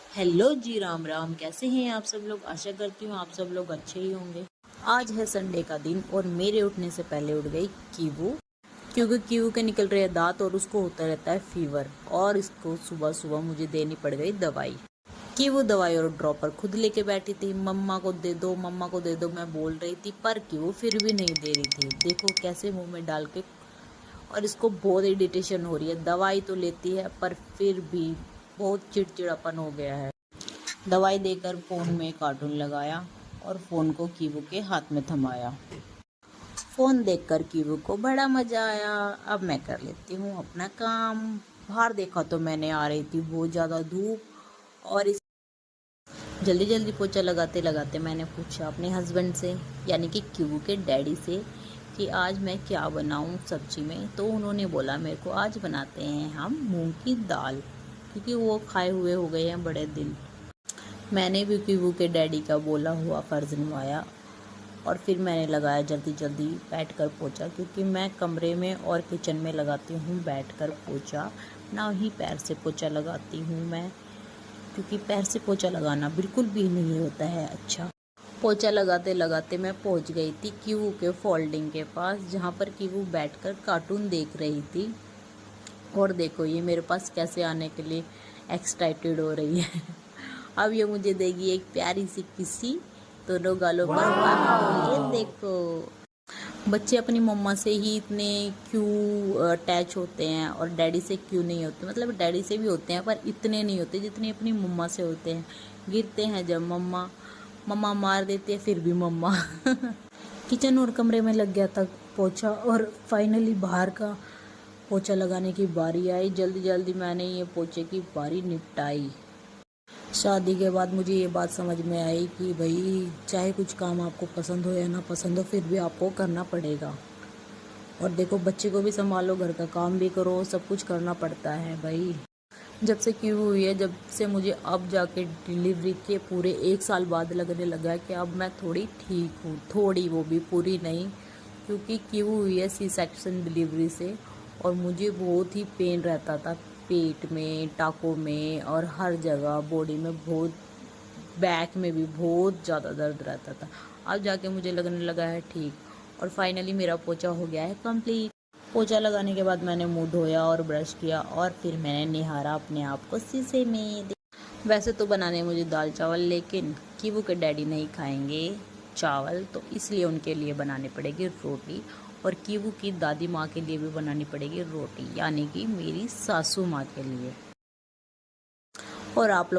Hello जी, राम राम। कैसे हैं आप सब लोग? आशा करती हूँ आप सब लोग अच्छे ही होंगे। आज है संडे का दिन और मेरे उठने से पहले उठ गई कीवू, क्योंकि कीवू के निकल रहे दांत और उसको होता रहता है फीवर, और इसको सुबह सुबह मुझे देनी पड़ गई दवाई। कीवू दवाई और ड्रॉपर खुद लेके बैठी थी। मम्मा को दे दो, मम्मा को दे दो, मैं बोल रही थी, पर कीवू फिर भी नहीं दे रही थी। देखो कैसे मुंह में डाल के, और इसको बहुत इरिटेशन हो रही है। दवाई तो लेती है पर फिर भी बहुत चिड़चिड़ापन हो गया है। दवाई देकर फ़ोन में कार्टून लगाया और फ़ोन को कीवू के हाथ में थमाया। फ़ोन देखकर कीवू को बड़ा मज़ा आया। अब मैं कर लेती हूँ अपना काम। बाहर देखा तो मैंने आ रही थी बहुत ज़्यादा धूप, और इस जल्दी जल्दी पोछा लगाते लगाते मैंने पूछा अपने हस्बैंड से, यानी कि कीवू के डैडी से, कि आज मैं क्या बनाऊँ सब्जी में। तो उन्होंने बोला मेरे को, आज बनाते हैं हम मूंग की दाल, क्योंकि वो खाए हुए हो गए हैं बड़े दिन। मैंने भी कीवू के डैडी का बोला हुआ फ़र्ज़ निभाया, और फिर मैंने लगाया जल्दी जल्दी बैठकर पोछा, क्योंकि मैं कमरे में और किचन में लगाती हूँ बैठकर पोछा, ना ही पैर से पोछा लगाती हूँ मैं, क्योंकि पैर से पोछा लगाना बिल्कुल भी नहीं होता है अच्छा। पोछा लगाते लगाते मैं पहुँच गई थी कीवू के फोल्डिंग के पास, जहाँ पर कीवू बैठकर कार्टून देख रही थी। और देखो ये मेरे पास कैसे आने के लिए एक्साइटेड हो रही है। अब ये मुझे देगी एक प्यारी सी किसी, दोनों गालों पर। वाह, ये देखो, बच्चे अपनी मम्मा से ही इतने क्यों अटैच होते हैं और डैडी से क्यों नहीं होते। मतलब डैडी से भी होते हैं पर इतने नहीं होते जितने अपनी मम्मा से होते हैं। गिरते हैं जब मम्मा, मम्मा मार देती है फिर भी मम्मा। किचन और कमरे में लग गया था पोछा, और फाइनली बाहर का पोछा लगाने की बारी आई। जल्दी जल्दी मैंने ये पोछे की बारी निपटाई। शादी के बाद मुझे ये बात समझ में आई कि भाई चाहे कुछ काम आपको पसंद हो या ना पसंद हो, फिर भी आपको करना पड़ेगा। और देखो बच्चे को भी संभालो, घर का काम भी करो, सब कुछ करना पड़ता है भाई। जब से कीवू हुई है, जब से मुझे अब जाके डिलीवरी के पूरे 1 साल बाद लगने लगा है कि अब मैं थोड़ी ठीक हूँ, थोड़ी, वो भी पूरी नहीं, क्योंकि कीवू हुई है सी सेक्शन डिलीवरी से। और मुझे बहुत ही पेन रहता था पेट में, टाकों में, और हर जगह बॉडी में बहुत, बैक में भी बहुत ज़्यादा दर्द रहता था। अब जाके मुझे लगने लगा है ठीक, और फाइनली मेरा पोछा हो गया है कंप्लीट। पोछा लगाने के बाद मैंने मुंह धोया और ब्रश किया, और फिर मैंने निहारा अपने आप को शीशे में। वैसे तो बनाने मुझे दाल चावल, लेकिन कीवू के डैडी नहीं खाएंगे चावल, तो इसलिए उनके लिए बनानी पड़ेगी रोटी, और कीवू की दादी माँ के लिए भी बनानी पड़ेगी रोटी, यानी कि मेरी सासू माँ के लिए। और आप लोग